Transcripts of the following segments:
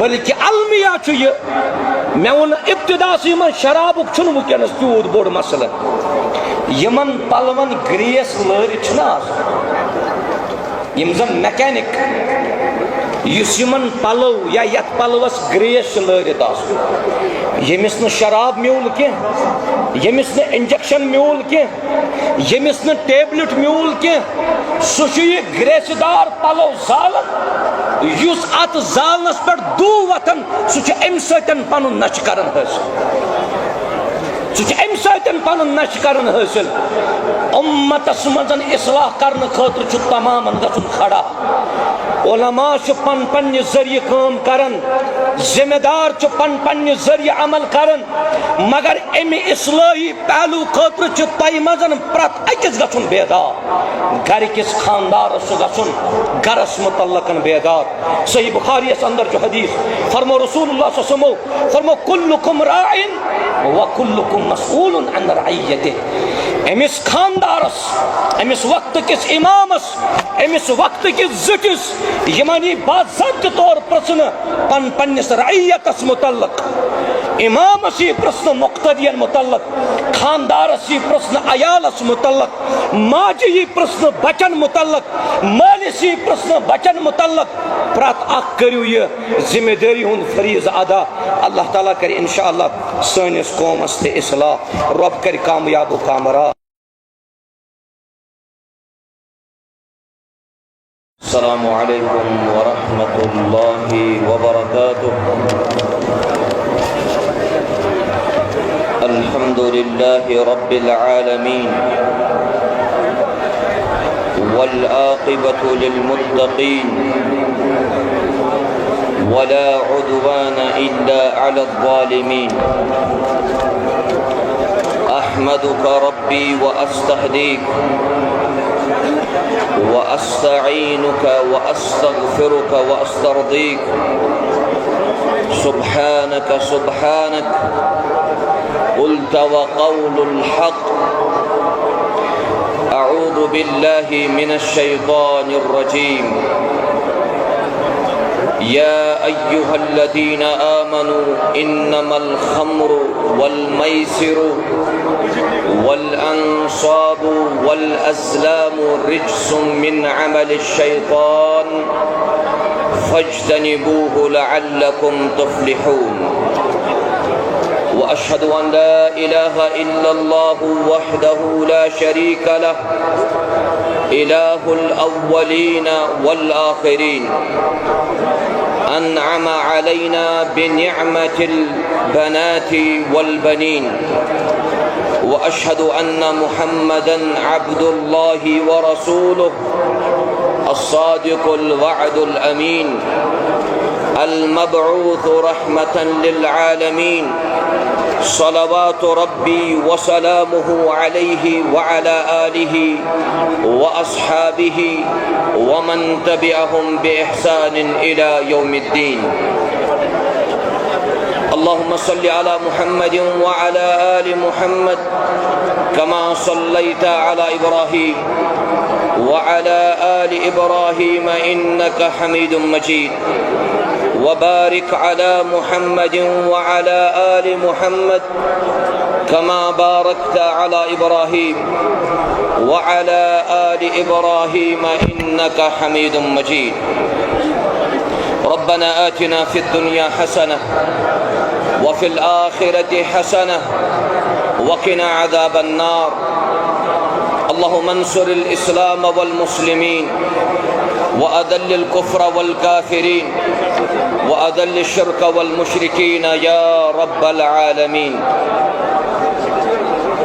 بلکہ المیہ چھُ یہِ مےٚ ووٚن ابتداس یِمن شرابُک چھُنہٕ وٕنکٮ۪نس تیوٗت بوٚڑ مسلہٕ یِمن پلون گریس لٲرِتھ چھِنہ آسان یِم زن میکینِک یُس یِمن پلو یا یتھ پلوس گریس چھِ لٲرِتھ آسان ییٚمِس نہٕ شراب میوٗل کینٛہہ ییٚمِس نہٕ انجکشن میوٗل کینٛہہ ییٚمِس نہٕ ٹیبلِٹ میوٗل کینٛہہ سُہ چھُ یہِ گریسہِ دار پلو زالان یُس اتھ زالنس پٮ۪ٹھ دوٗ وتھان سُہ چھُ امہِ سۭتۍ پنُن نشہٕ کران حٲصِل سُہ چھُ امہِ سۭتۍ پنُن نشہٕ کران حٲصِل اُمتس منٛز اصلاح کرنہٕ خٲطرٕ چھُ تمامن گژھُن کھڑا علماء چھُ پننہِ ذٔریعہٕ کٲم کران ذمہ دار چھُ پننہِ ذٔریعہٕ عمل کران مگر امہِ اصلٲحی پہلوٗ خٲطرٕ چھُ تۄہہِ منٛز پرٛٮ۪تھ أکِس گژھُن بیدار گرِکِس خاندارس چھُ گژھُن گرس متعلق بیدار صحیح بخاریس اندر چھُ حدیث فرمو رسول اللہ صلی اللہ علیہ وسلم فرمو کلکم راعٍ وکلکم مسئول عن رعیتہ امس خاندارس امس وقت کس امامس امس وقت کس زٹس یمن یہ باضابطہ طور پرژھنہ پننس رعیتس متعلق امامس یہ پرژھنہ مقتدین متعلق خاندارس یہ پرژھنہ عیالس متعلق ماجہ یہ پرژھنہ بچن متعلق مالس یہ پرژھنہ بچن متعلق پرٛٮ۪تھ اکھ کٔرِو یہِ ذمہ دٲری ہُنٛد فریضہٕ ادا اللہ تعالیٰ کرِ انشاءاللہ سٲنِس قومس تہِ اصلاح رۄب کرِ کامیاب و کامرا السلام علیکم ورحمۃ اللہ وبرکاتہ الحمد للہ رب العالمین والعاقبۃ للمتقین ولا عدوان إلا على الظالمين أحمدك ربي وأستهديك وأستعينك وأستغفرك وأسترضيك سبحانك سبحانك قلت وقول الحق أعوذ بالله من الشيطان الرجيم يا أيها الذين آمنوا إنما الخمر والميسر والأنصاب والأزلام رجس من عمل الشيطان فاجتنبوه لعلكم تفلحون وأشهد أن لا إله إلا الله وحده لا شريك له إله الأولين والآخرين أنعم علينا بنعمة البنات والبنين وأشهد أن محمدًا عبد الله ورسوله الصادق الوعد الأمين المبعوث رحمة للعالمين صلوات ربي وسلامه عليه وعلى آله وأصحابه ومن تبعهم بإحسان إلى يوم الدين اللهم صل على محمد وعلى آل محمد كما صليت على إبراهيم وعلى آل إبراهيم إنك حميد مجيد وبارك على محمد وعلى آل محمد كما باركت على إبراهيم وعلى آل إبراهيم إنك حميد مجيد ربنا آتنا في الدنيا حسنة وفي الآخرة حسنة وقنا عذاب النار اللهم انصر الإسلام والمسلمين وأذل الكفر والكافرين وأذل الشرك والمشركين يا رب العالمين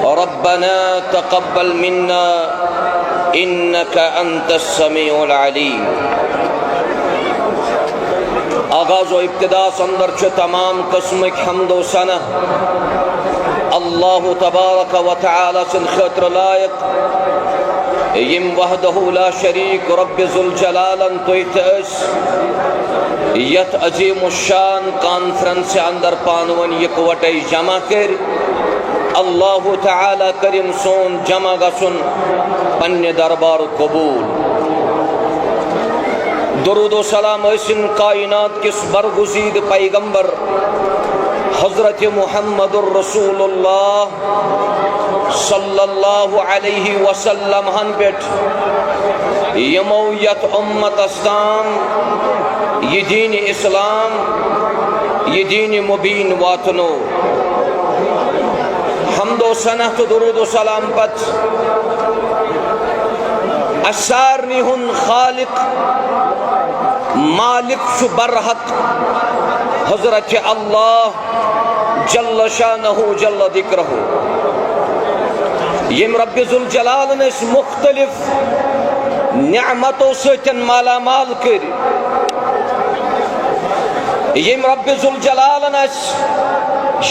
ربنا تقبل منا إنك أنت السميع العليم آغاز و ابتداء اندر چھ تمام قسمک حمد و ثنا اللہ تبارک و تعالی سن خاطر لائق یم وحدہ لا شریک رب ذوالجلال تویتس یت عظیم الشان کانفرنس اندر پانون یکوٹے جمع کر اللہ تعالی کریم سون جمع گسن پنہ دربار قبول درود و سلام ٲسِن کائنات کس برگزید پیغمبر حضرت محمد الرسول اللہ صلی اللہ علیہ وسلم ہن پٮ۪ٹھ یمو یت امتس تام یہ دین اسلام یہ دین مبین واتنو حمد و ثنا تو درود و سلام پت اسارنی ہن خالق مالک شو برحق حضرت اللہ جل شانہ جل ذکرہ یم رب ذوالجلال اس مختلف نعمتوں سۭتۍ مالا مال کر یم رب ذوالجلال اس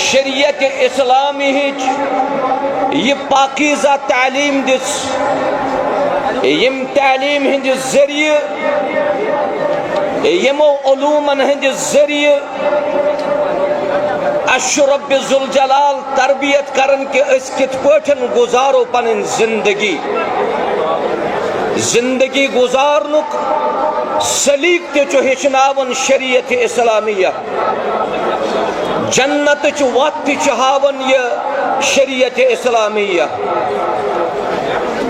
شریعت اسلامی ہچ یہ پاکیزہ تعلیم دس یم تعلیم ہند ذریعہ یمو علومن ہند ذریعہ اش رب ذوالجلال تربیت کرن کہ اس کت پٲٹھۍ گزارو پنن زندگی گزارنک سلیق تہ چھُ ہیٚچھناوان شریعت اسلامیہ جنت چھ وت تہ چھُ ہاوان یہ شریعت اسلامیہ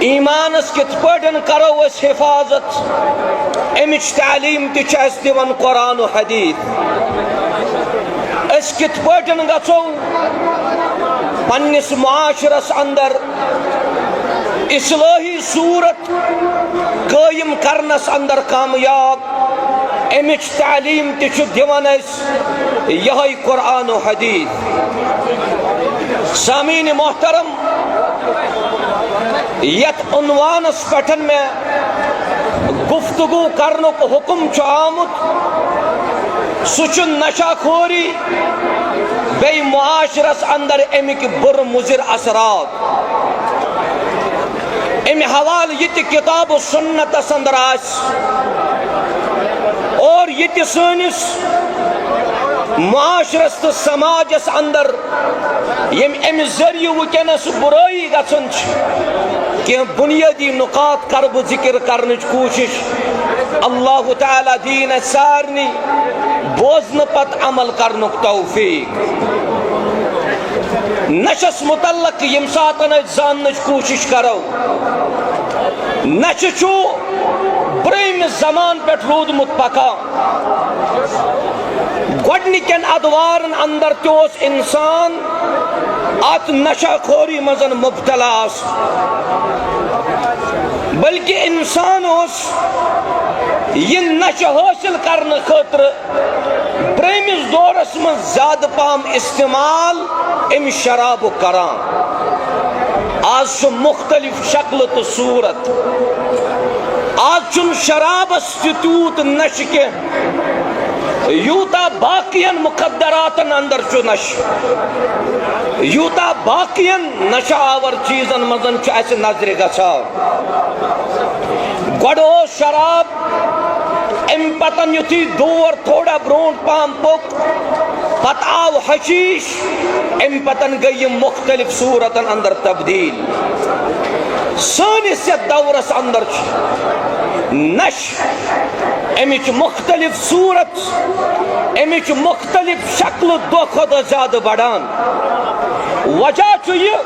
ایمانس کت پٲٹھۍ کرو اس حفاظت امچ تعلیم تہ چھِ اَسہِ دِوان قرآن و حدیث اس کت پٲٹھۍ گژھو پننس معاشرس اندر اصلاحی صورت قائم کرنس اندر کامیاب امچ تعلیم تہ چھُ دِوان اَسہِ یہے قرآن و حدیث سامعین محترم یت عنوانس پٮ۪ٹھ میں گفتگو کرنک حکم چھُ آمت سُہ چھُ نشہ خوری بیٚیہِ معاشرس اندر امک بُرٕ مُضر اثرات امہ حوالہ یہ تہ کتاب و سنتس اندر آس اور یہ تہ سٲنِس معاشرس تو سماجس اندر یم امہ ذریعہ ونکس برائی گژھان کہ بنیادی نقاط کر بہ ذکر کرنچ کوشش اللہ تعالی دین سارنی بوزن پت عمل کرنک توفیق نشس متعلق یم ساتن زاننچ کوشش کرو نشہ چھُ برہم زمان پہ رودمت پکان گۄڈنِکٮ۪ن ادوارن اندر تہِ اوس انسان ات نشہ خوری مزن مبتلا بلکہ انسان اوس یہ نشہ حاصل کرنے خاطر برہمس دورس من زیادہ پہم استعمال ام شراب کران آج چھُ مختلف شکل تو صورت آج چھُنہٕ شرابس تہِ تیوٗت نشہ کینٛہہ یوتا باقین مقدراتن اندر چھُ نشہ یوتا باقین نشہ آور چیزن مزن چھُ اسہِ نظرِ گژھان گۄڈٕ اوس شراب ام پتن یُتھُے دور تھوڑا برونٛٹھ پہم پوٚک پتہٕ آو حشیش ام پتن گٔے یِم مختلف صورتن اندر تبدیل سٲنِس یتھ دورس اندر چھُ نشہ امچ مختلف صورت امچ مختلف شکل دۄہ کھۄتہٕ زیادٕ بڑان وجہ چھُ یہِ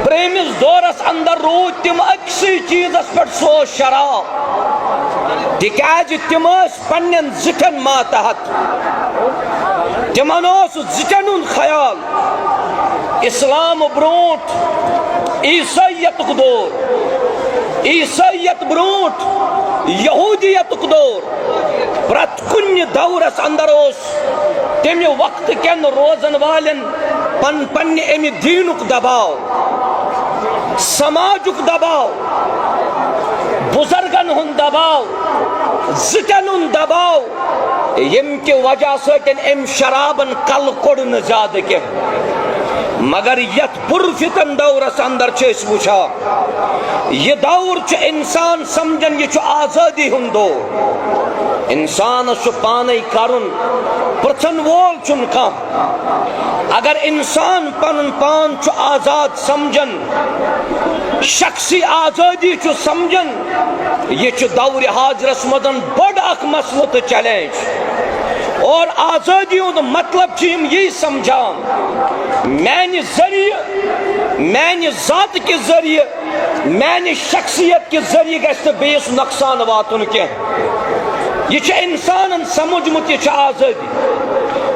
برہمس دورس اندر روٗد تِم أکسٕے چیٖزس پٮ۪ٹھ سُہ اوس شراب تِکیازِ تِم ٲسۍ پننٮ۪ن زِٹھٮ۪ن ماتحت تِمن اوس زِٹھٮ۪ن ہُنٛد خیال اسلام برونٛٹھ عیسٲیتُک دور عیسٲیت برونٛٹھ یہودیتُک دور پرٛٮ۪تھ کُنہِ دورس اندر اوس تمہِ وقتہٕ کٮ۪ن روزن والٮ۪ن پننہِ امہِ دیٖنُک دباو سماجُک دباو بزرگن ہُنٛد دباو زِٹھٮ۪ن ہُنٛد دباو ییٚمہِ کہِ وجہ سۭتۍ أمۍ شرابن کلہٕ کوٚڑ نہٕ زیادٕ کینٛہہ مگر یت پرفتن دورس اندر چھ وچھا یہ دور چھ انسان سمجھن یہ چھ آزادی ہند دور انسان چھ پانے کرن پرچن وول چن کان اگر انسان پن پان چھ آزاد سمجھن شخصی آزادی چھ سمجھن یہ چھ دور حاضرس مدن بڑ اخ مسئلہ تو چیلنج اور آزادی ہند مطلب چیم یہی سمجھان میانہ ذریعہ میانہ ذات کے ذریعہ میانہ شخصیت کے ذریعہ گژھِ نہٕ بیٚیِس نقصان واتُن کینٛہہ یہ چھ انسانن سمجھمت یہ چھ آزادی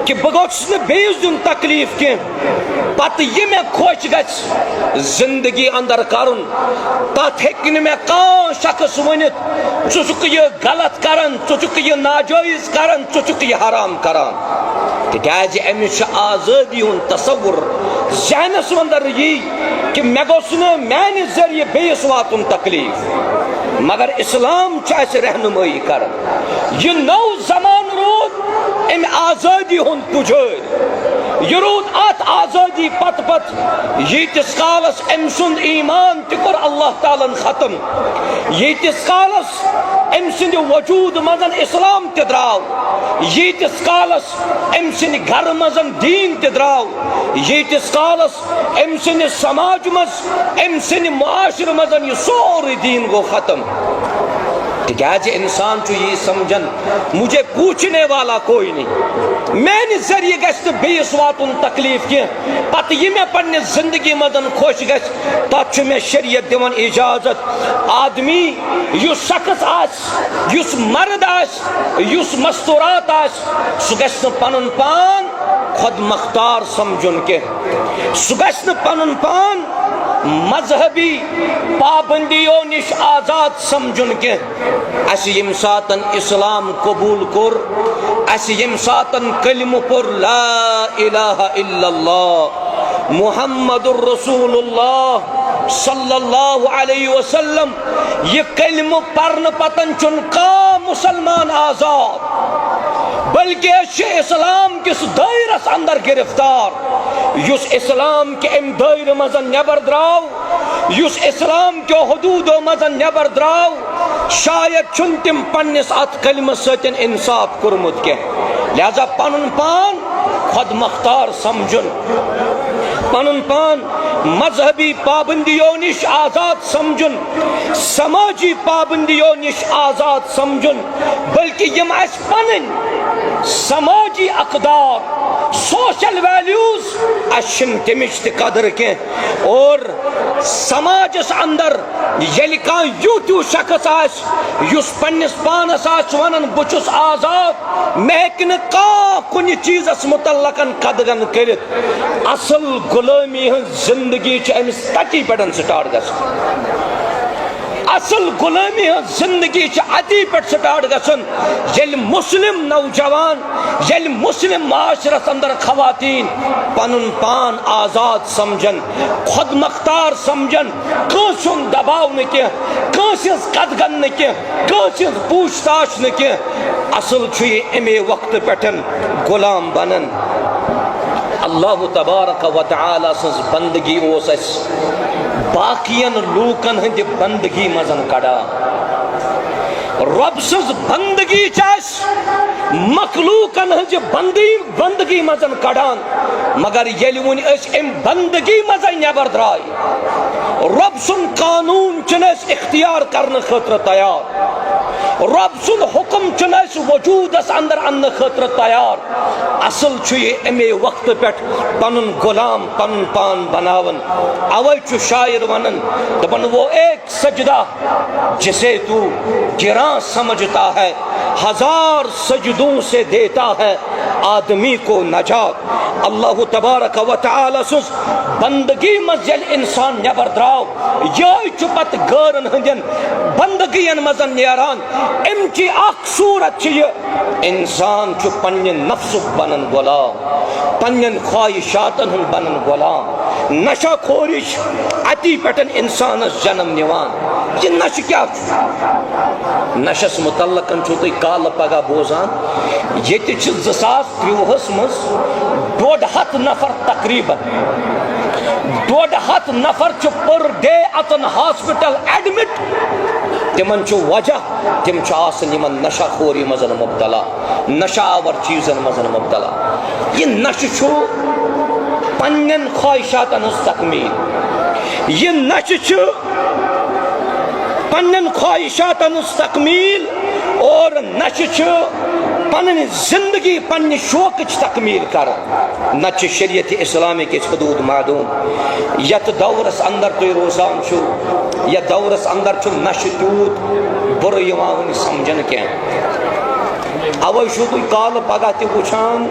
کہ بہ گوٚژھس نہٕ بیٚیِس دیُن تکلیف کینٛہہ پتہٕ یہ مےٚ خۄش گژھِ زندگی اندر کرُن تتھ ہیٚکہِ نہٕ مےٚ کانٛہہ شخص ؤنِتھ ژٕ چھُکھ یہ غلط کران ژٕ چھُکھ یہ ناجٲیز کران ژٕ چھُکھ یہ حرام کران تکیازِ أمِس چھُ آزٲدی ہُنٛد تصور ذہنس اندر یی کہ مےٚ گوٚژھ نہٕ میانہ ذریعہ بیٚیِس واتُن تکلیف مگر اسلام چھُ اَسہِ رہنمٲیی کران یہ نو زمان روٗد امہِ آزٲدی ہُنٛد پُجٲرۍ یہ روٗد اتھ آزٲدی پتہٕ ییٖتِس کالس أمۍ سُنٛد ایمان تہِ کوٚر اللہ تعالیٰ ہن ختم ییٖتِس کالس أمۍ سٕنٛدِ وجوٗد منٛز اسلام تہِ درٛاو ییٖتِس کالس أمۍ سٕنٛدِ گرٕ منٛز دیٖن تہِ درٛاو ییٖتِس کالس أمۍ سٕنٛدِس سماج منٛز أمۍ سٕنٛدِ معاشرٕ منٛز یہ سورُے دیٖن گوٚو ختم تکیازِ انسان چھُ یی سمجھن مجھے پوچھنے والا کوئی نہیں میانہ ذریعہ گژھِ نہٕ بیٚیِس واتُن تکلیف کینٛہہ پتہٕ یہ مےٚ پننہِ زندگی منٛز خۄش گژھِ تتھ چھُ مےٚ شریعت دِوان اجازت آدمی یُس شخص آسہِ یُس مرد آسہِ یُس مستورات آسہِ سُہ گژھِ نہٕ پنُن پان خود مختار سمجھُن کینٛہہ سُہ گژھِ نہٕ پنُن پان مذہبی پابندیوں نش آزاد سمجھن کینٛہہ اسہِ ییٚمہِ ساتن اسلام قبول کوٚر اسہِ ییٚمہِ ساتن کلمہ پوٚر لا الہ الا اللہ محمد الرسول اللہ صلی اللہ علیہ وسلم یہ کلمہ پرنہٕ پتن چھُنہٕ کانٛہہ مسلمان آزاد بلکہ أسۍ چھِ اسلام کس دائرس اندر گرفتار یُس اسلام کہ ام دائرٕ منٛز نیبر درٛاو یُس اسلام کیو حدوٗدو منٛز نیبر درٛاو شاید چھُنہٕ تِم پننس اتھ کلمس سۭتۍ انصاف کوٚرمُت کینٛہہ لہذا پنُن پان خود مختار سمجھن پنُن پان مذہبی پابندیوں نش آزاد سمجھن سماجی پابندیوں نش آزاد سمجھن بلکہ یم اسہِ پنٕنۍ سماجی اقدار سوشل ویلیوز اسہِ چھنہٕ تمِچ تہِ قدر کینٛہہ اور سماجس اندر ییٚلہِ کانٛہہ یُتھ ہیوٗ شخص آسہِ یُس پننس پانس آسہِ ونان بہٕ چھُس آزاد مےٚ ہیٚکہِ نہٕ کانٛہہ کُنہِ چیٖزس متعلق قدغن کٔرِتھ اصل غلٲمی ہٕنٛز زندگی چھِ أمِس تتی پٮ۪ٹھ سٹارٹ گژھان اصل غلٲمی ہٕنٛز زندگی چھِ اتی پٮ۪ٹھ سٹارٹ گژھان ییٚلہِ مسلم نوجوان ییٚلہِ مسلم معاشرس اندر خواتین پنُن پان آزاد سمجھن خود مختار سمجھن کٲنٛسہِ ہُنٛد دباو نہٕ کینٛہہ کٲنٛسہِ ہٕنٛز قدغن نہٕ کینٛہہ کٲنٛسہِ ہٕنٛز پوٗچھ تاچھ نہٕ کینٛہہ اصل چھُ یہِ اَمے وقتہٕ پٮ۪ٹھ غلام بنان اللہ تبارک و تعالیٰ سٕنٛز بندگی اوس اسہِ باقین لوکن ہندِ بندگی مزن کڑان رب سٕنٛز بندگی چھِ اسہِ مخلوقن ہٕنٛزِ بندگی مزن کڑان مگر ییٚلہِ وۄنۍ أسۍ امہِ بندگی منٛزے نیبر درٛاے رب سُنٛد قانوٗن چھِنہٕ أسۍ اختیار کرنہٕ خٲطرٕ تیار رب سُنٛد حکم چھُنہٕ اسہِ وجوٗدس اندر اننہٕ خٲطرٕ تیار اصل چھُ یہِ اَمے وقتہٕ پٮ۪ٹھ پنُن غلام پنُن پان بناوان اوے چھُ شاعر ونان دپان وہ ایک سجدہ جسے تو گراں سمجھتا ہے ہزار سجدوں سے دیتا ہے آدمی کو نجات اللہ تبارک و تعالیٰ سٕنٛز بندگی منٛز ییٚلہِ انسان نیبر درٛاو یہے چھُ پتہٕ غٲرن ہٕنٛدٮ۪ن بندگین منٛز نیران امچی اکھ صورت چھِ یہِ انسان چھُ پننہِ نفسُک بنان غلام پننٮ۪ن خواہشاتن ہُنٛد بنان غلام نشہ خوری چھِ اتی پٮ۪ٹھ انسانس جنم نِوان یہِ نشہٕ کیٛاہ چھُ نشس متعلق چھو تھی کال پگہ بوزان یہ 2023 مز 150 نفر تقریباً 150 نفر پر ڈے اتن ہاسپٹل ایڈمٹ تمن وجہ تم یمن نشہ خوری مزن مبتلا نشہ آور چیزن مزن مبتلا یہ نشہ پنن خواہشاتن ہز تکمیل یہ نشہ پنن خواہشاتن ہز تکمیل اور نشہ پنن زندگی پنہ شوق تکمیل کر نہ شریعت اسلامی کے حدود معدوم یت دورس اندر تھی روزان چھو یت دورس اندر چھو نشہ تیوت بر یوان سمجھن کی اوے چھو تھی کال پگہ تہ وچھان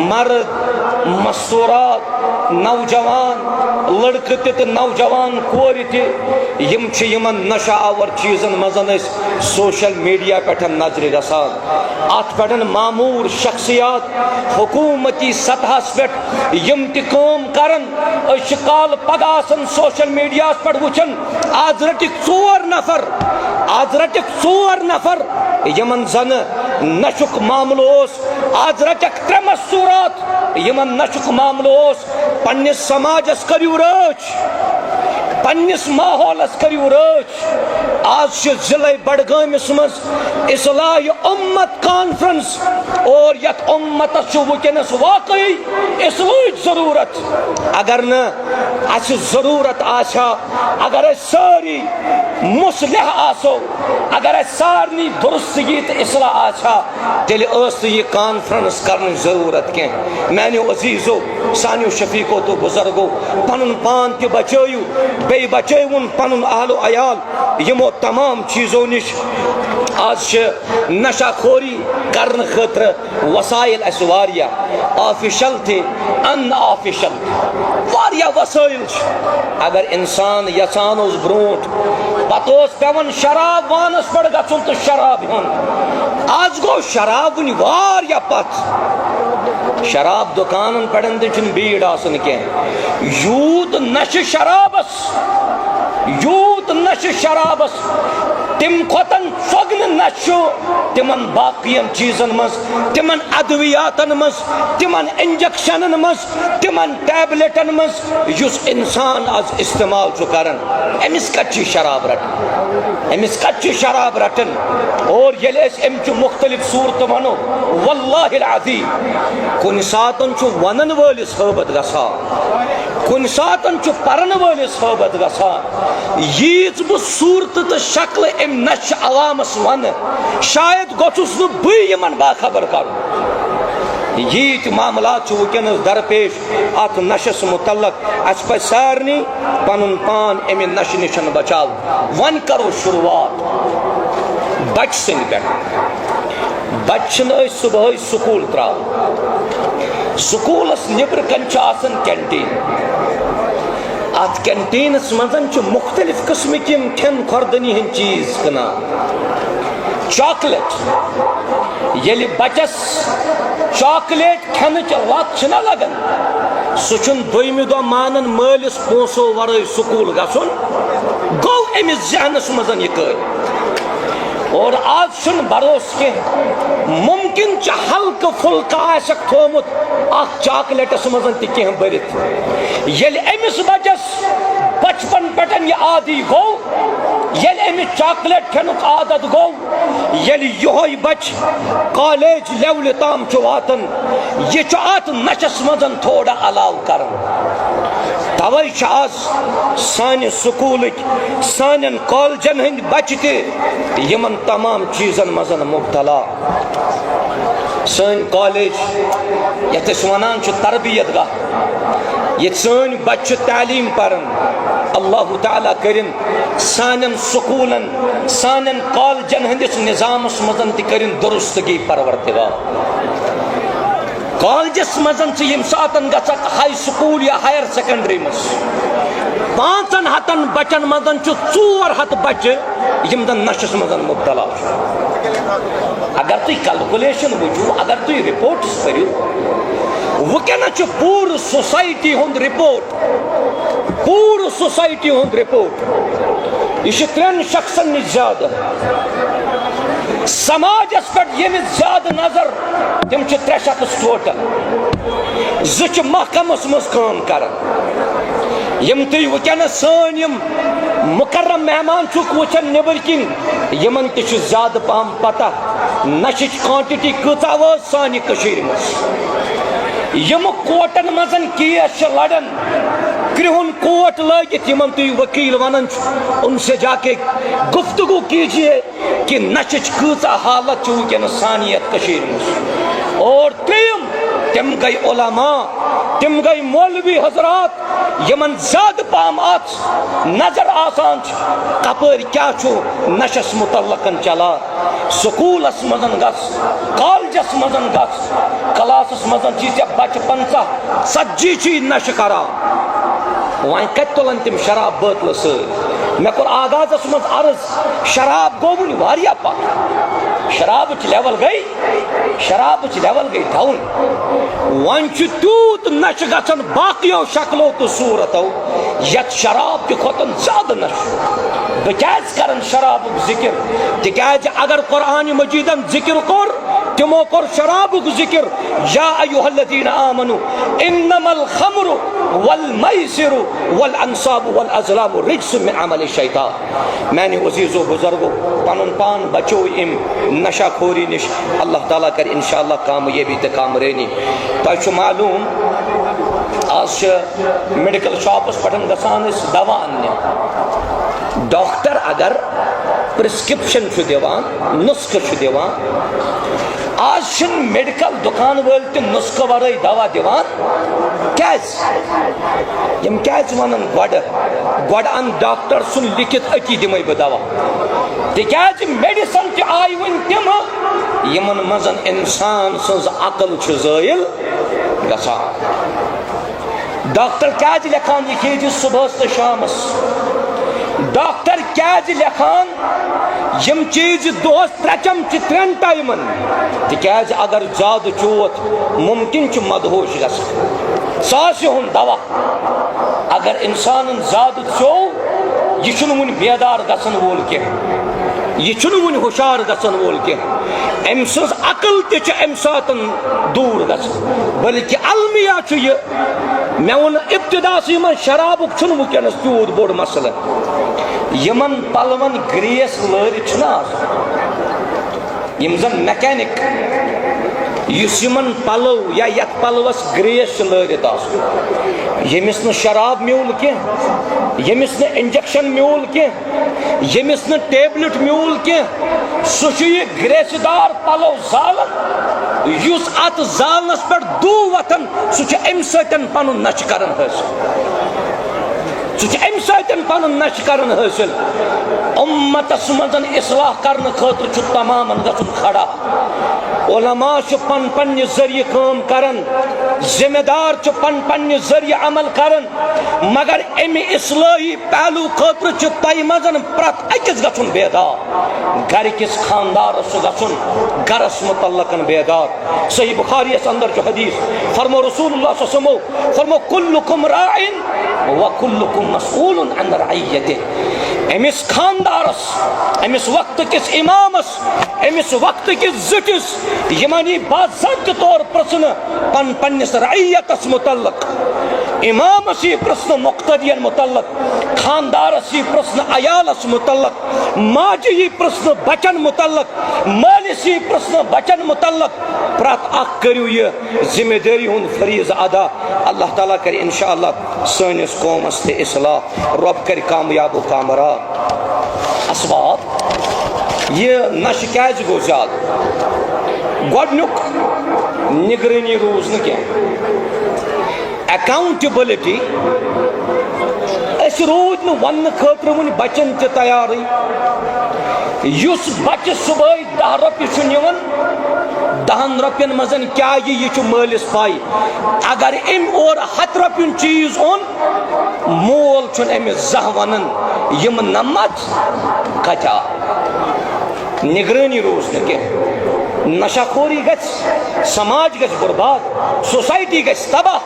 مرد مستورات نوجوان لڑکہ تہ نوجوان کور تہ یمن نشہ آور چیزن مزن سوشل میڈیا پہ نظر گسان ات پہ معمور شخصیات حکومتی سطح پہ یم تم کرن کال پگہ سوشل میڈیا پہ وچن آج رٹک 4 نفر آج رٹک 4 نفر یمن زن نشک معاملہ آج رٹک 3 مستورات یمن نشک معاملہ پنس سماجس کریو رچ پنس ماحولس کریو رچ آج ضلع بڈگامس مز اصلاح امت کانفرنس اور یت امتس ونکس واقعی اصلاح ضرورت اگر نا اس ضرورت آسا اگر ساری مصلح آسو اگر سارنی درستگی تو اصلاح آسا تیل یہ کانفرنس کرنے ضرورت کی میانو عزیزو سانیو شفیقو تو بزرگو پنن پان تہ بچائیو بی بچائیون پنن اہل و عیال یمو تمام چیزوں نش آج نشہ خوری کرن خطر وسائل اس واریا آفیشل تھے ان آفیشل واریا وسائل اگر انسان یسان اس بروٹ پتوس پیون شراب وانس پڑ گھن تو شراب ہن آج گو شراب واریا پت شراب دکانن پڑن تن بھیڑ آسن کی یوت نشہ شرابس یوت نشہ شرابس تم کھوتن ژوگن نشو تمن باقین چیزن مز تمن ادویاتن مز تمن انجیکشنن مز تمن ٹیبلٹن مز یس انسان آج استعمال چھ کرن امس کچی شراب رٹن امس کچی شراب رٹن اور یل اس امچ مختلف صورت ونو واللہ العظیم کن ساتن چھ ونن ولس حبت گسان کن ساتن چھ پرن ولس حبت گسان ییز بہ صورت تو شکل ام نش عوامس ون شاید گوس نا بمن باخبر کرو یت معاملات ونکس درپیش ات نشس متعلق اس پہ سارنی پن پان امہ نشہ نش بچاو ون کرو شروعات بچ سن پہ بچن صبح سکول تراو سکولس نبر کن کینٹین ات کینٹینس مزن مختلف قسمک کھین خوردنی ہند چیز کنان چاکلیٹ یل بچس چاکلیٹ کھینچ لت چھنا لگان سہ دویمہ دہ مانن مالس پونسو ورائے سکول گھن گو امس ذہنس مزن یہ قید اور آج چھن بروس کی ممکن ہلکہ پھلکہ آسک تھومت اخ چاکلیٹس مزن تہ کی برت یل امس بچس بچپن پٹن یہ عادی گو یل امس چاکلیٹ کھینک عادت گو یل یہ بچ کالج لیول تام واتن یہ ات نشس مزن تھوڑا علاو کرن توے آز سانہ سکولک سانن کالجن ہند بچ تہ یمن تمام چیزن مزن مبتلا سن کالج یت ونان تربیت گاہ یہ سن بچہ تعلیم پرن اللہ تعالیٰ کرن سانن سکولن سانن کالجن ہندس نظامس مزن تہ کرن درستگی پروردگار کالجس مزن یم ساتن گھک ہائی سکول یا ہائر سیکنڈری مز 500 بچن مزن 400 بچہ یم زن نشس مزن مبتلا اگر تھی کیلکولیشن وچو اگر تھی رپورٹس کرو ونکس پور سوسائٹی ہند رپورٹ پور سوسائٹی ہند رپورٹ یہ ترین شخصن نش زیادہ سماجس پہ یمس زیادہ نظر تم 3 شخص ٹوٹل 2 محکمس مز کام کران یم تھی ونکس سن یم مکرم مہمان چک وچن نبر کن یمن تہ زیادہ پہم پتہ نشچ کوانٹٹی کۭژاہ وٲژ سانہِ کٔشیٖرِ منٛز یم کوٹن مزن کیس لڑان کرہن کوٹ لگت یمن تھی وکیل ونان ان سے جا کے گفتگو کیجئے کہ نشچ کۭژاہ حالت ونکس سانہِ یتھ کٔشیٖرِ منٛز اور تم گئی علماء تم گئی مولوی حضرات یمن زیادہ پہم نظر آسان کپر کیا نشس متعلقن چلان سکولس مزن گس کالجس مزن گس کلاسس مزن چی بچہ 50-40 نشہ کران وائن کت تلن تم شراب بوتل ست مے کور آغازس مز عرض شراب گو ون واریاہ پتھ شراب لیول گئی ڈاؤن ون تیوت نشہ گژھان باقیو شکلو تو صورتو یت شراب تہ کھوتن زیادہ نشہ بہ کیاز کرن شراب ذکر تکیاز اگر قرآن مجیدن ذکر کور تمو کور شراب ذکر یا ایھا الذین آمنوا انما الخمر والمیسر والانصاب والازلام رجس من عمل الشیطان میانہ عزیزو بزرگو پنن پان بچو ام نشہ خوری نش اللہ تعالیٰ کر انشاءاللہ کامیابی تہ کامرانی تہ معلوم آج میڈیکل شاپس پہ گسان دوا انہ ڈاکٹر اگر پرسکرپشن دیوان نسخہ دیوان آج میڈیکل دکان ول تہ نسخہ ورائے دوا دیوان کیاز یم کیاز ونن گوڑ ان ڈاکٹر سن لکھت اتی دمے بہ دوا تکیاز میڈیسن تہ آئی ون تم یمن مزن انسان سز عقل زائل گژھان ڈاکٹر کیاز لکھان یہ کھیجی صبح تو شامس ڈاکٹر کیاز لکھان یم چیز دہس 3 چمچہ 3 ٹائمن تکیاز اگر زیادہ چوت ممکن چھ مدہوش گژھن ساس ہن دوا اگر انسان زیادہ چو یہ چھن ون بیدار گژھن وول کی یہ چھن ون ہوشیار گژھن وول کی ام سز عقل تہ چھ ام ساتن دور گژھن بلکہ المیہ چھ یہ میں ون ابتداسی من شرابک چھن ونکس تیوت بوڑ مسئلہ یمن پلون گریس لٲرِتھ چھنا آسان یم زن میکینک یس یمن پلو یا یت پلوس گریس لٲرِتھ آسان یمس نہ شراب میول کی یمس نہ انجیکشن میول کی یمس نہ ٹیبلٹ میول کی سہ چھ یہ گریسہ دار پلو زالن یس ات زالنس پہ دو وتھان سہ چھ ام سۭتۍ پنن نشہ کران حٲصل سہ ام سۭتۍ پنن نشہ کران حٲصل امتس مزن اصلاح کرنے خاطر چھ تمام گژھن کھڑا علماء چھ پن ذریعہ کام کرن ذمہ دار چھ پن ذریعہ عمل کرن مگر امی اصلاحی پہلو خاطر چھ تہ مزن پرت اکس گژھن بیدار گھر کس خاندارس گژھن گرس متعلقن بیدار صحیح بخاری اس اندر چھ حدیث فرمو رسول اللہ صلی اللہ علیہ وسلم فرمو کلکم راعن وکلکم مسئول عن رعیتہ امس خاندارس امس وقت کس امامس امس وقت کس زٹس یمانی باضابطہ طور پرسن پنس رعیتس متعلق امامس یہ پرسن مقتدین متعلق خاندارس یہ پرسن عیالس متعلق ماجہ یہ پرسن بچن متعلق مالس یہ پرسن بچن متعلق پرت اخ کرو یہ ذمہ داری ہند فریض ادا اللہ تعالیٰ کر انشاءاللہ سانس قومس تہ اصلاح رب کر کامیاب و کامران اسباب یہ نشہ کیاز گو زیادہ گۄڈنیُک نگرٲنی روٗز نہٕ کینٛہہ اکاؤنٹیبلٹی أسۍ روٗدۍ نہٕ وننہٕ خٲطرٕ وُنہِ بچن تہِ تیارٕے یُس بچہ صبحٲے 10 رۄپیہِ چھُ نِوان 10 رۄپین منٛز کیٛاہ یہِ چھُ مٲلِس پاے اگر أمۍ اورٕ 100 رۄپیُن چیٖز اوٚن مول چھُنہٕ أمِس زانٛہہ ونان یِم نمت کتہِ آو نگرٲنی روٗز نہٕ کینٛہہ نشہ خوری گژھِ سماج گژھِ برباد سوسائٹی گژھِ تباہ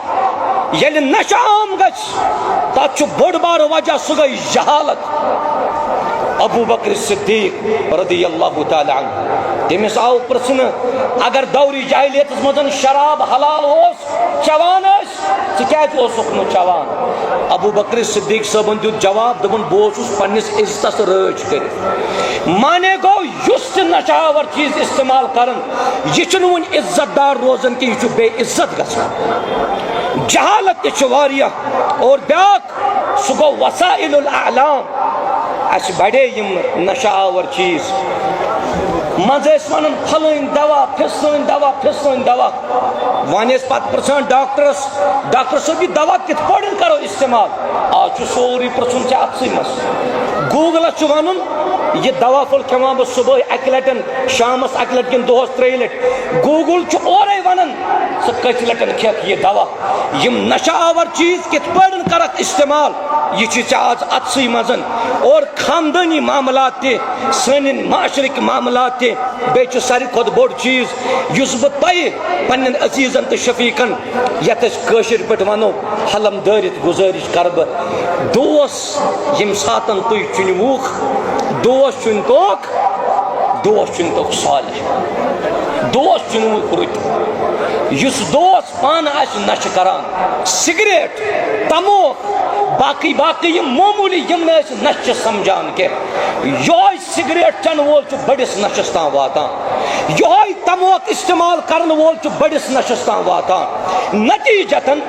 ییٚلہِ نشہ عام گژھِ تتھ چھُ بوٚڑ بارٕ وجہ سُہ گٔے جہالت ابو بکر صدیق رضی اللہ تعالی عنہ تمس آو پرسن اگر دوری جاہلیت مزن شراب حلال ہوس چوان ثوسک نو چوان ابو بکر صدیق صاحبن دیت جواب دپن بہت پنس عزتس رچ کر مانے گو یس نشاور چیز استعمال کرن یہ ون عزت دار روزن کہ یہ بے عزت گژھان جہالت تہ اور بیاکھ سہ گو وسائل الاعلام اس بڑے یم نشہ آور چیز مز ونان پھلن دوا پھسلن دوا پھسلن دوا ون پتہ پرسان ڈاکٹرس ڈاکٹر صاحب یہ دوا کت پٲٹھۍ کرو استعمال آج سوری پرسن ے اتسے مس گوگلس ون یہ دوا پھل کھیوان بہ صبح اکہ لٹن شامس اکہ لٹ کن دہس ترٛیٚیہِ لٹہِ گوگل اورے ونان ژٕ کٔژِ لٹن کھیٚکھ یہ دوا یم نشہ آور چیز کت پٲٹھۍ کرکھ استعمال یہ ژےٚ آز اتسے مزن اور خاندانی معاملات تہ سن معاشرک معاملات تہ بیٚیہِ چھُ ساروی کھۄتہٕ بوٚڑ چیز یُس بہٕ تۄہہِ پننٮ۪ن عزیزن تہٕ شفیقن یتھ أسۍ کٲشِر پٲٹھۍ ونو حلم دٲرِتھ گزٲرش کر بہٕ دوس ییٚمہِ ساتن تُہۍ چُنوُکھ دوس چُنتوکھ دوس چُنتوکھ صالح دوس چُنوُکھ رُت یُس دوس پانہٕ آسہِ نشہ کران سگریٹ تموک باقی باقی یم معمولی یم نشہ سمجھان کہ یہ سگریٹ چن وول بڑس نشس تام واتان یہ تموک استعمال کرن وول بڑس نشس تام واتان نتیجتاً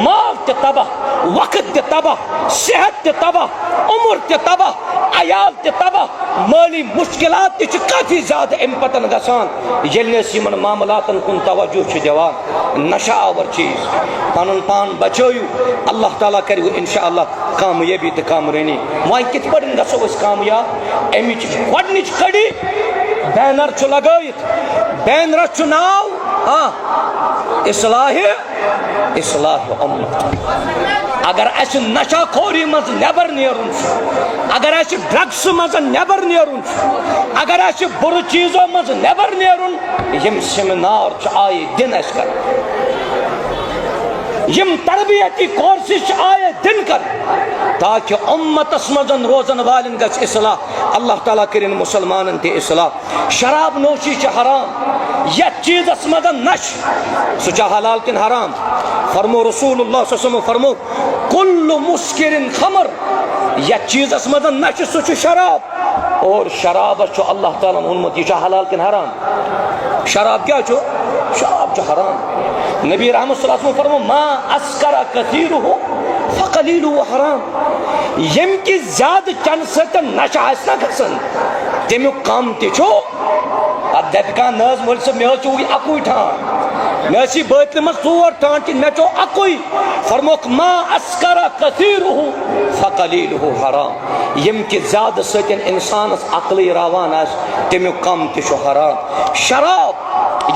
مال تہ تباہ وقت تہ تباہ صحت تہ تباہ عمر تہ تباہ عیال تہ تباہ مالی مشکلات تہ کافی زیادہ ام پتن گسان یل یمن معاملاتن کن توجہ دیوان نشہ آور چیز پن پان بچٲیِو اللہ تعالیٰ کرو انشاءاللہ کامیابی تو کامرانی وۄنۍ کِتھ پٲٹھۍ گژھو أسۍ کامیاب امِچ گۄڈنِچ کڑی بینر چھُ لگٲیِتھ بینرس چھُ ناو اصلاح امت اگر اسہ نشہ خوری مز نبر نیرن اگر اسہ ڈرگس مز نبر نیرن اگر اسہ بر چیزوں مز نبر نیرن یم سیمینار آئے دن اس کر یم تربیتی کورسز آئے دن کر تاکہ امتس مزن روزن والن گژھِ اصلاح اللہ تعالیٰ کرن مسلمانن تہ اصلاح شراب نوشی چھ حرام یتھ چیزس مزن نش سہ چھ حلال کن حرام فرمو رسول اللہ صلی اللہ علیہ وسلم فرمو کل مسکر خمر یتھ چیزس مزن نش سہ چھ شراب اور شرابس چھ اللہ تعالیٰ وونمت یہ چھ حلال کن حرام شراب کیا چھ شراب چھ حرام نبی رحمت صلی اللہ علیہ وسلم فرمو ما اسکر کثیرہ فقلیلہ حرام یم کی زیادہ چن سۭتۍ نشہ آسہِ نا گژھان تمیُک کم تہِ چھُ اتھ دپہِ کانٛہہ نہ حظ مولوی صٲب مےٚ حظ چھُ وٕنہِ اکُے ٹھان مےٚ حظ چھِ بٲتلہِ منٛز 4 ٹھان کِنہٕ مےٚ چھُ اکُے فرموکھ ما اسکر کثیرہ فقلیلہ حرام یم کہ زیادہ سۭتۍ انسانس عقلٕے راوان آسہِ تمیُک کم تہِ چھُ حرام شراب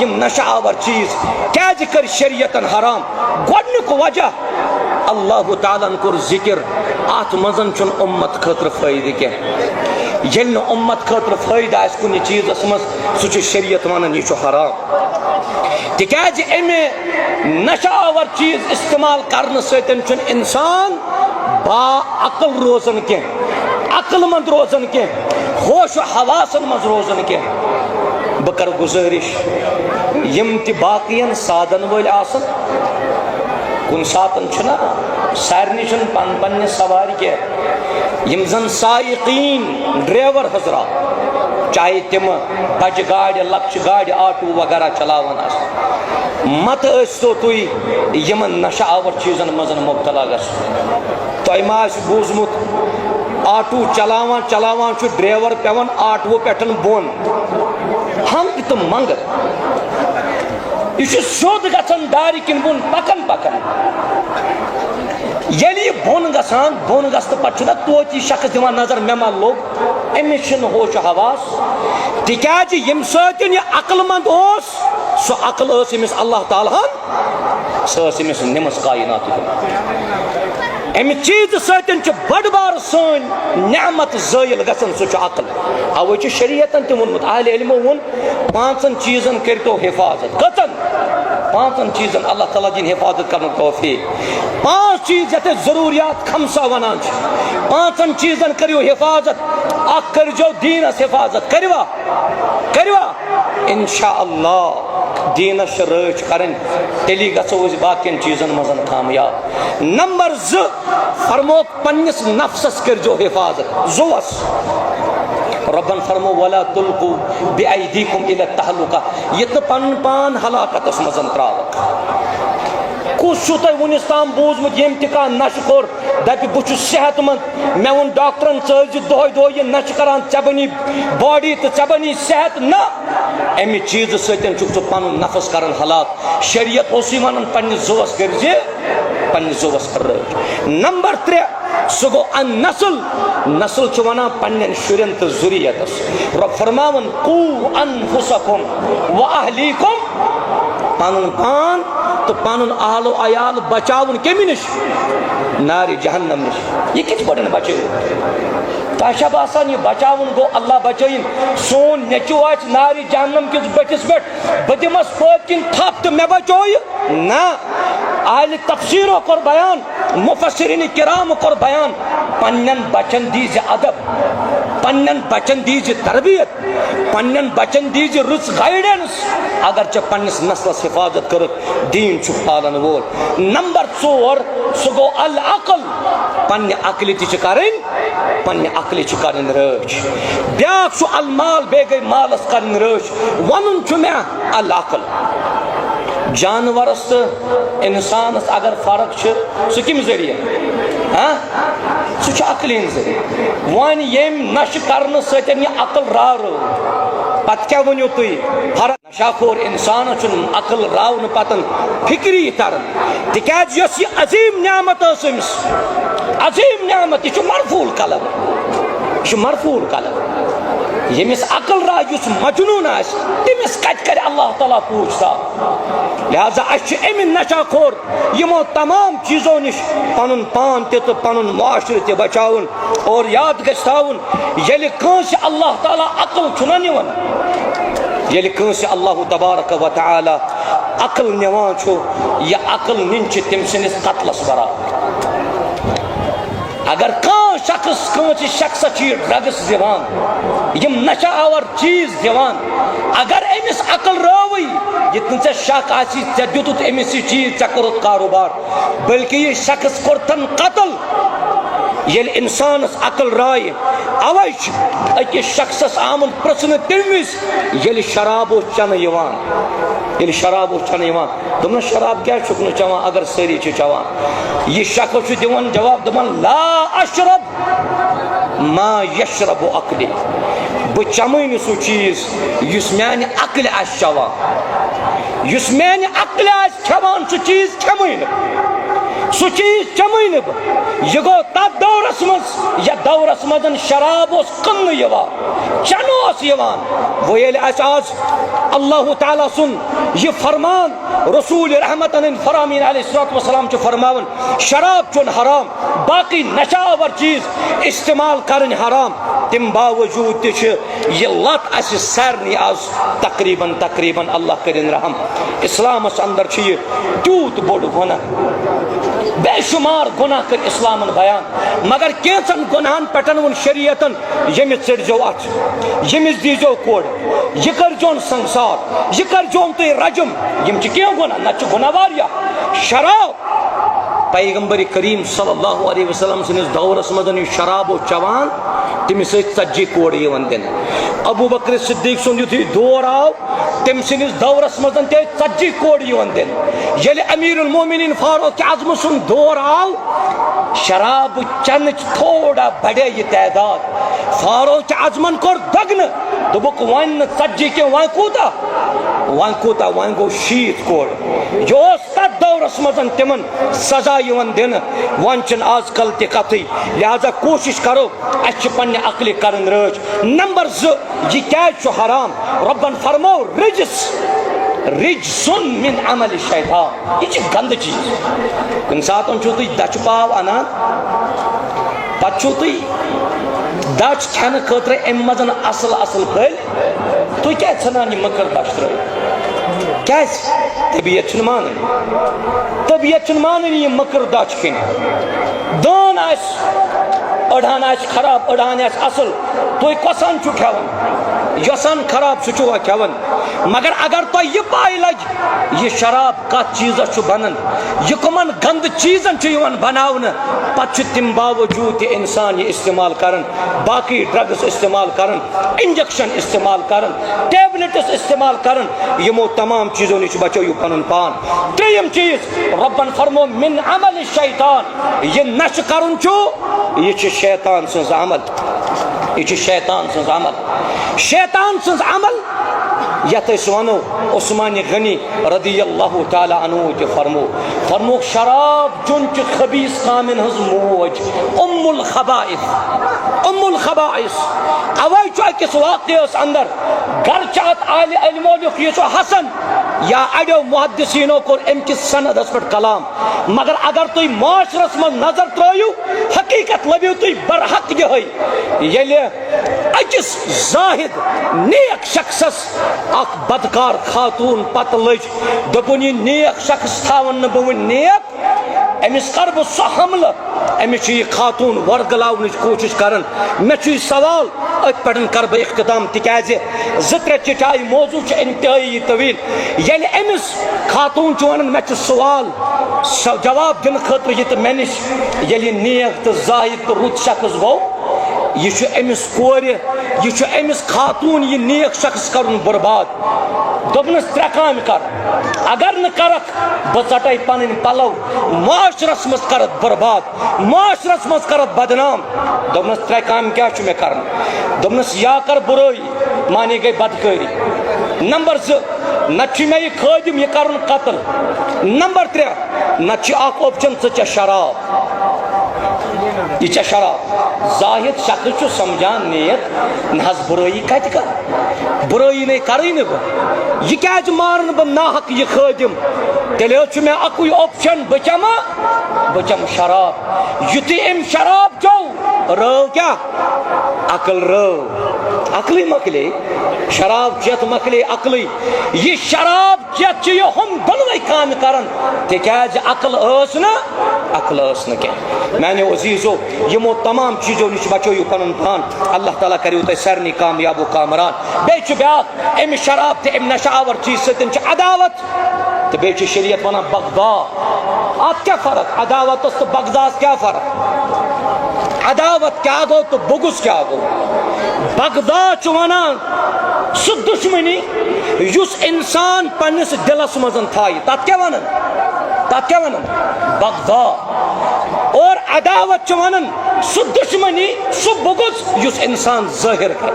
یم نشہ آور چیز کیازِ کر شریعتن حرام گۄڈنیُک وجہ اللہ تعالیٰ کور ذکر ات مزن چھن امت خاطر فائدہ کینٛہہ ییٚلہِ نہٕ امت خاطر فائدہ آسہِ کُنہِ چیزس منٛز سُہ چھُ شریعت ونان یہِ چھُ حرام تِکیازِ امہِ نشہ آور چیز استعمال کرنہٕ سۭتۍ چھُنہٕ انسان با عقل روزان کینٛہہ عقل مند روزان کینٛہہ ہوش و حواسن منٛز روزان کینٛہہ بہٕ کرٕ گُزٲرِش یم تہِ باقین سادن وٲلۍ آسن کُنہِ ساتن چھُنا سارنٕے چھُنہٕ پننہِ سوارِ کینٛہہ یم زن سائقین ڈرائیور حضرات چاہے تم بجہِ گاڑِ لۄکچہِ گاڑِ آٹوٗ وغیرہ چلاوان آسن متہٕ ٲسۍتو تُہۍ یمن نشہ آور چیزن منٛز مبتلا گژھُن تۄہہِ ما آسہِ بوٗزمُت آٹوٗ چلاوان چلاوان چھُ ڈرائیور پیوان آٹوٗ پٮ۪ٹھ بۄن ہنگ تہٕ منگہٕ یہ سیود گژھان دارِ کِنۍ بۄن پکان پکان ییٚلہِ یہِ بۄن گژھان بۄن گژھنہٕ پتہٕ چھُنہ توتہِ شخص دِوان نظر مےٚ ما لوٚگ أمِس چھُنہٕ ہوش و حواس تِکیازِ ییٚمہِ سۭتۍ یہِ عقل مند اوس سۄ عقل ٲس أمِس اللہ تعالیٰ ہن سۄ ٲس أمِس نِمٕژ کایناتٕچ امہِ چیٖزٕ سۭتۍ چھِ بٔڑ بارٕ سٲنۍ نعمت زٲیِل گژھان سُہ چھُ عقل اوے چھُ شریعتن تہِ ووٚنمُت اہلِ علمو ووٚن 5 چیٖزن کٔرۍتو حفاظت کٔژن پانچن چیزن اللہ تعالیٰ دین حفاظت کرنے توفیق. پانچ چیز یتھ ضروریات خمسہ ونان پانچن چیزن کریو حفاظت. اخ کرجو دینس حفاظت کروا انشاءاللہ دینس رچ کرن تیلی گژھو أسۍ باقین چیزن مزن کامیاب. نمبر 2 فرمو پنس نفسس کرجو حفاظت زوس. ربن فرمو ولا تلقوا بأيديكم إلى التهلكة. یہ پن پان ہلاکتس مزن تراوک. کس چھو تۄہہِ وُنیُس تام بوٗزمُت ییٚمۍ تہِ کانٛہہ نشہٕ کوٚر دپہِ بہٕ چھُس صحت مند مےٚ ووٚن ڈاکٹرن ژٕ ٲسۍ دۄہے دۄہے یہِ نشہٕ کران ژےٚ بنی باڈی تہٕ ژےٚ بنی صحت. نہ امہِ چیٖزٕ سۭتۍ چھُکھ ژٕ پنُن نفس کران ہلاک. شریعت اوسُے ونان پننِس زُوس کٔرزِ پننِس زُوس رٲچھ. نمبر 3 سُہ گوٚو ان نسل چھُ ونان پننٮ۪ن شُرٮ۪ن تہٕ ذُریتس. رۄب فرماوان قوٗ انفُسکُم وأہلیکُم پنُن پان تو پنن آل و عیال بچاون کمی نش نار جہنم نش. یہ کت پڑھن بچو تہ باسان یہ بچاون گو اللہ بچائن. سون نیچو آج نار جہنم کس بٹس پہ بہ دمس پت کن تھپ تو مے بچو نا. اہل تفسیرو کور بیان مفسرین کرام کور بیان پنن بچن دیز ادب پنن بچن دیز تربیت پنن بچن دیز رٕژ گائیڈنس. اگر ژےٚ پننس نسلس حفاظت کرت دین چھُ پالن وول. نمبر 4 سُہ گوٚو العقل. پننہِ عقلہِ تہِ چھِ کرٕنۍ پننہِ عقلہِ چھِ کرٕنۍ رٲچھ. بیاکھ چھُ المال بیٚیہِ گٔے مالس کرٕنۍ رٲچھ. ونُن چھُ مےٚ العقل. جانورس تہٕ انسانس اگر فرق چھِ سُہ کمہِ ذٔریعہٕ سُہ چھُ عقلہِ ہٕنٛدِ ذٔریعہٕ. وۄنۍ ییٚمۍ نشہٕ کرنہٕ سۭتۍ یہِ عقل راورٲو پتہٕ کیٛاہ ؤنِو تُہۍ فرق. نشہ خور انسانس چھُنہٕ عقل راونہٕ پتہٕ فکری تران تِکیٛازِ یۄس یہِ عظیٖم نعمت ٲس أمِس عظیٖم نعمت یہِ چھُ مرفوٗل قلم یہِ چھُ مرفوٗل قلم. ییٚمِس عقل راے یُس مجنوٗن آسہِ تٔمِس کتہِ کرِ اللہ تعالیٰ پوٗچھ تاپھ. لہذا اسہِ چھُ امہِ نشہ خور یِمو تمام چیٖزو نِش پنُن پان تہِ تہٕ پنُن معاشرٕ تہِ بچاوُن. اور یاد گژھِ تھاوُن ییٚلہِ کٲنٛسہِ اللہ تعالیٰ عقل چھُنہ نِوان ییٚلہِ کٲنٛسہِ اللہ تبارک و تعالیٰ عقل نِوان چھُ یہِ عقل نِنۍ چھِ تٔمۍ سٕنٛدِس قتلس برابر. اگر کانٛہہ شخص کٲنٛسہِ شخصس چھِ یہِ ڈرگس دِوان یِم نشہ آور چیٖز دِوان اگر أمِس عقل رٲوٕے یِتھ نہٕ ژےٚ شک آسی ژےٚ دیُتُتھ أمِس یہِ چیٖز ژےٚ کوٚرُتھ کاروبار بلکہِ یہِ شخص کوٚرتھن قتل. ییٚلہِ انسانس عقل رایہِ اوے چھُ أکِس شخصس آمُت پرژھنہٕ تمہِ وِزِ ییٚلہِ شراب اوس چٮ۪نہٕ یِوان دوٚپنس شراب کیٛازِ چھُکھ نہٕ چٮ۪وان اگر سٲری چھِ چٮ۪وان. یہِ شخص چھُ دِوان جواب دپان لا اشرب ما یشرب عقلی. بہٕ چمے نہٕ سُہ چیٖز یُس میانہِ عقلہِ آسہِ چٮ۪وان یُس میانہِ عقلہِ آسہِ کھٮ۪وان سُہ چیٖز کھٮ۪مٕے نہٕ سُہ چیٖز چمے نہٕ بہٕ. یہِ گوٚو تتھ دورس منٛز یتھ دورس منٛز شراب اوس کٕننہٕ یِوان چٮ۪نہٕ اوس یِوان. وۄنۍ ییٚلہِ اَسہِ آز اللہ تعالیٰ سُنٛد یہِ فرمان رسول رحمتن فرامین علیہ الصلوۃ والسلام چھُ فرماوان شراب چون حرام باقی نشہ آور چیٖز استعمال کرٕنۍ حرام. تمہِ باوجوٗد تہِ چھِ یہِ لت اسہِ سارنٕے آز تقریباً اللہ کٔرِنۍ رحم. اسلامس اندر چھُ یہِ تیوٗت بوٚڑ گۄناہ بے شمار گناہ کر اسلامن بیان مگر کینژن گناہن پٮ۪ٹھ ووٚن شریعتن ییٚمِس ژٔٹۍزیو اتھٕ ییٚمِس دیٖزیو کورِ یہِ کٔرۍزیون سنسار یہِ کٔرۍزیون تُہۍ رجم. یِم چھِ کینٛہہ گناہ نتہٕ چھُ گناہ واریاہ. شراب پیغمبر کریم صلی اللہ علیہ وسلم سٕنٛدِس دورس منٛز یُس شراب اوس چٮ۪وان تٔمِس ٲسۍ 40 کورِ یِوان دِنہٕ. ابوٗ بکر صدیٖق سُنٛد یُتھُے دور آو تٔمۍ سٕنٛدِس دورس منٛز تہِ ٲسۍ 40 کورِ یِوان دِنہٕ. ییٚلہِ امیر المومنین فاروق اعظم سُنٛد دور آو شراب چٮ۪نٕچ تھوڑا بڑے یہِ تعداد. فاروق اعظمن کوٚر دگنہٕ دوٚپُکھ وۄنۍ نہٕ 40 کینٛہہ وۄنۍ کوٗتاہ وۄنۍ گوٚو 60 کورِ. یہِ اوس تتھ دورس منٛز تِمن سزا یِوان دِنہٕ. وۄنۍ چھِنہٕ آز کل تہِ کتھٕے. لہذا کوٗشش کرو اسہِ چھِ پننہِ عقلہِ کرٕنۍ رٲچھ. نمبر 2 یہِ کیٛازِ چھُ حرام. رۄبن فرموو رجسن من عمل الشیطان. یہ گند چیز. کُنہِ ساتہٕ چھُو تُہۍ دچھِ پاو انان پتہٕ چھُو تُہۍ دچھ کھٮ۪نہٕ خٲطرٕ امہِ منٛز اصل پھٔلۍ تُہۍ کیٛازِ ژھٕنان یہِ مٔکٕر دچھ ترٲوِتھ کیٛازِ طبیعت چھُنہٕ مانٕنۍ طبیعت چھُنہٕ مانٕنۍ یہِ مٔکٕر دَچھ کھیٚنۍ دٲن آسہِ أڑہان آسہِ خراب أڑہان آسہِ اَصٕل تُہۍ کۄسان چھُو کھٮ۪وان یۄسان خراب سُہ چھُوا کھٮ۪وان مگر اگر تۄہہِ یہِ پاے لگہِ یہِ شراب کتھ چیٖزس چھُ بنان یہِ کٕمن گنٛدٕ چیٖزن چھُ یِوان بناونہٕ پتہٕ چھُ تمہِ باوجوٗد تہِ اِنسان یہِ استعمال کران باقٕے ڈرگس استعمال کران انجکشن استعمال کران ٹیبلٹس استعمال کران یِمو تمام چیٖزو نِش بچٲیِو پنُن پان ترٛیٚیِم چیٖز رۄبن فرمو من عمل شیطان یہِ نشہٕ کرُن چھُ یہِ چھُ شیطان سٕنٛز عمل یہ چھُ شیطان سٕنٛز عمل شیطان سٕنٛز عمل یتھ أسۍ ونو عثمان غنی رضی اللہ تعالیٰ عنہ تہِ فرموک شراب چون چھُ خبیث کامٮ۪ن ہٕنٛز موج ام الخبائث اوے چھُ أکِس واقعس اندر گرچہ اتھ عالِ علمولیُک یہِ چھُ حسن یا اڑیو محدثیٖنو کوٚر امہِ کِس سندس پٮ۪ٹھ کلام مگر اگر تُہۍ معاشرس منٛز نظر ترٲیِو حقیٖقت لبِو تُہۍ برحق یِہے ییٚلہِ أکِس زاہد نیک شخصس اکھ بدکار خاتون پتہٕ لٔج دوٚپُن یہِ نیک شخص تھاوان نہٕ بہٕ وۄنۍ نیک أمِس کرٕ بہٕ سُہ حملہٕ أمِس چھُ یہِ خاتون ورگلاونٕچ کوٗشش کران مےٚ چھُ یہِ سوال أتھۍ پٮ۪ٹھ کرٕ بہٕ اختتام تِکیٛازِ 2-3 چٹایہِ موضوٗع چھُ انتہٲیی طویل ییٚلہِ أمِس خاتون چھُ ونان مےٚ چھُ سوال جواب دِنہٕ خٲطرٕ یہِ تہٕ مےٚ نِش ییٚلہِ یہِ نیک تہٕ زاہد تہٕ رُت شخص گوٚو یہ چھُ أمِس کورِ یہ چھُ أمِس خاتون یہِ نیک شخص کرُن برباد دوٚپنَس 3 کامہِ کر اگر نہٕ کرکھ بہٕ ژٹے پنٕنۍ پلو معاشرس منٛز کرتھ برباد معاشرس منٛز کرتھ بدنام دوٚپنَس 3 کامہِ کیٛاہ چھُ مےٚ کرُن دوٚپنَس یا کر بُرٲیی مانے گٔے بدکٲری نمبر 2 نتہٕ چھُ مےٚ یہِ خٲدِم یہِ کرُن قتل نمبر 3 نتہٕ چھُ اکھ اوپشن ژٕ چےٚ شراب یہ چھےٚ شراب زاہد شخص چھُ سمجھان نیک نہ حظ بُرٲیی کتہِ کرٕ بُرٲیی نے کرٕے نہٕ بہٕ یہِ کیٛازِ مارنہٕ بہٕ ناحق یہِ خٲدِم تیٚلہِ حظ چھُ مےٚ اکُے اوپشن بہٕ چٮ۪مہٕ شراب یُتھُے أمۍ شراب چیوٚو رٲو کیٛاہ عقل رٲو عقلٕے مۄکلے شراب چٮ۪تھ مۄکلے عقلٕے یہِ شراب چٮ۪تھ چھُ یہِ ہُم دۄنوَے کامہِ کران تِکیٛازِ عقل ٲس نہٕ کینٛہہ میانیو عزیٖزو یِمو تمام چیٖزو نِش بچٲیِو پنُن پان اللہ تعالیٰ کٔرِو تۄہہِ سارنٕے کامیاب و کامران بیٚیہِ چھُ بیٛاکھ اَمہِ شراب تہِ اَمہِ نشہٕ آور چیٖز سۭتۍ چھِ عداوت تہٕ بیٚیہِ چھِ شریعت ونان بغضا اتھ کیٛاہ فرق عداوتس تہٕ بغضاہس کیٛاہ فرق عداوت کیٛاہ گوٚو تہٕ بغض کیٛاہ گوٚو بغضا چھُ ونان سُہ دُشمنی یُس انسان پننِس دلس منٛز تھایہِ تتھ کیٛاہ ونان بغضا اور عداوت چھُ ونان سُہ دُشمنی سُہ بغض یُس انسان ظٲہر کرِ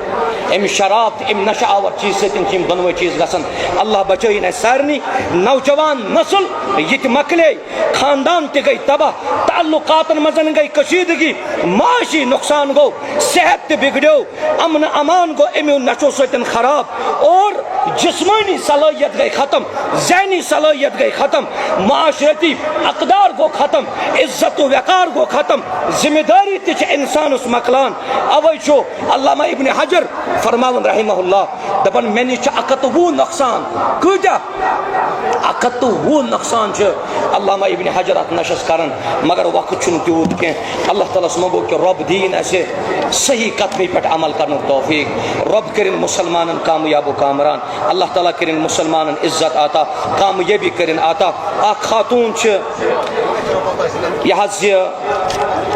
امہِ شراب تہٕ امہِ نشہٕ آور چیٖز سۭتۍ چھِ یِم دۄنوَے چیٖز گژھان اللہ بچٲیِن اَسہِ سارنٕے نوجوان نسل یہِ تہِ مۄکلے خاندان تہِ گٔے تباہ تعلقاتن منٛز گٔے کشیٖدگی معاشی نۄقصان گوٚو صحت تہِ بِگڑیو امن امان گوٚو امیو نشو سۭتۍ خراب اور جسمٲنی صلٲحیت گٔے ختم ذہنی صلٲحیت گٔے ختم معاشرتی اقدار گوٚو ختم عزت و وقار گوٚو ختم ذمہ دٲری تہِ چھِ انسانس مۄکلان اوے چھُ علامہ ابن حجر فرماوان رحمہ اللہ دپان مےٚ نِش چھِ 120 نۄقصان کۭتیاہ 120 نۄقصان چھِ علامہ ابن حجر اتھ نشس کران مگر وقت چھُنہٕ تیوٗت کینٛہہ اللہ تعالیٰ ہس منٛگو کہِ رۄب دِیِن اَسہِ صحیح کتھنٕے پٮ۪ٹھ عمل کرنُک توفیٖق رۄب کٔرِنۍ مُسلمانن کامیاب و کامران اللہ تعالیٰ کٔرِنۍ مُسلمانن عزت عطا کامیٲبی کٔرِنۍ عطا اکھ خاتوٗن چھِ یہِ حظ یہِ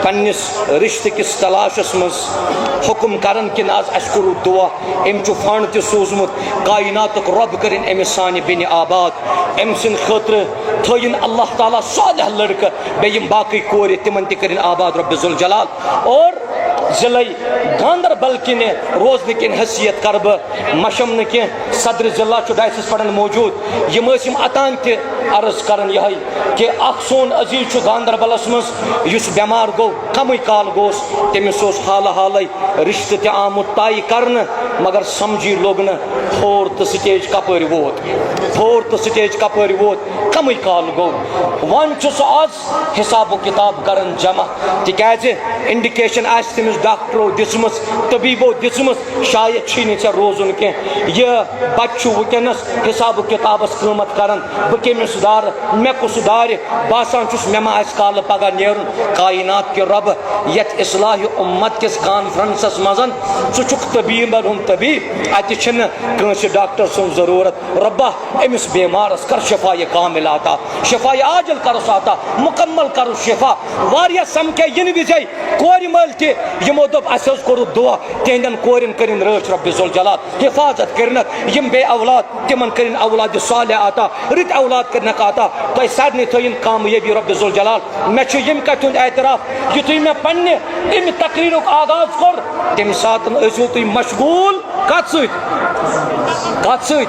پننِس رشتہٕ کِس تلاشس منٛز حُکم کران کہِ نہ حظ اَسہِ کوٚرُو دُعا أمۍ چھُ فنڈ تہِ سوٗزمُت کایناتُک رۄب کٔرِنۍ أمِس سانہِ بیٚنہِ آباد أمۍ سٕنٛدِ خٲطرٕ تھٲیِن اللہ تعالیٰ صالح لڑکہٕ بیٚیہِ یِم باقٕے کورِ تِمن تہِ کٔرِنۍ آباد رۄبِ ذوالجلال اور ضلعے گاندربل کِنہِ روزنہٕ کِنۍ حیثیت کرٕ بہٕ مشم نہٕ کینٛہہ صدرِ ضلع چھُ ڈایسس پٮ۪ٹھ موجوٗد یِم ٲسۍ یِم اتان تہِ عرض کران یِہے کہِ اکھ سون عزیٖز چھُ گاندربلس منٛز یُس بٮ۪مار گوٚو کمٕے کال گوٚوس تٔمِس اوس حالے رشتہٕ تہِ آمُت طے کرنہٕ مگر سمجھی لوٚگ نہٕ فور تہٕ سٹیج کپٲرۍ ووت کم کال گو ون آز حساب و کتاب کرن جمع تکیاز انڈیکیشن آس تمس ڈاکٹرو دسمس طبیبو دسمس شاید چھی ژے روزن کی یہ بچہ ونکس حساب و کتابس قیمت کران بہ کمس سدار مے کو سدار باسان چھس مے ما آس کال پگہ نیرن کائنات کے رب یت اصلاح امت کس کانفرنسس مزن ثک طبیب ہند طبیب اتہ چھ کنس ڈاکٹر سن ضرورت ربا امس بیمارس کر شفا کامل عطا شفا عاجل کرس عطا مکمل کرس شفا واریاہ سمکھے ین وزے کور مل تہ یمو دپ اس کور دعا تہندین کورن کرن رچ رب ذوالجلال حفاظت کرنک یم بے اولاد تمن کرن اولاد صالح عطا رت اولاد کرنک عطا تہ سارنی تھین کامیابی رب ذوالجلال مے چھ یم کتھ ہند اعتراف یتھے مے پنہ ام تقریرک آغاز کور تم سات ٲسِو تُہۍ مشغول کت سۭتۍ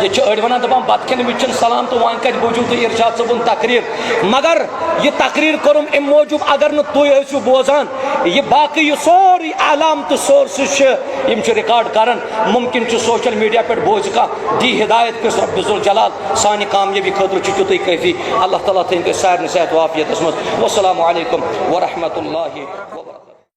یہ أڑۍ ونان دپان بتہٕ کھٮ۪نہٕ وِزِ چھُنہٕ سلام تہٕ وۄنۍ کتہِ بوٗزِو تُہۍ ارشاد صٲبُن تقریٖر مگر یہ تقریٖر کوٚرُم امہِ موٗجوٗب اگر نہٕ تُہۍ ٲسِو بوزان یہ باقٕے یہ سورُے علام تہٕ سورسز چھِ یِم چھِ رِکاڈ کران ممکن چھُ سوشل میڈیا پٮ۪ٹھ بوزِ کانٛہہ دی ہدایت کٔرِس رۄبِ ذوالجلال سانہِ کامیٲبی خٲطرٕ چھُ تیُتُے کٲفی اللہ تعالیٰ تھٲیِن تُہۍ سارنٕے صحت و عافیتس منٛز والسلام علیکم ورحمۃ اللہ وبرکاتہ.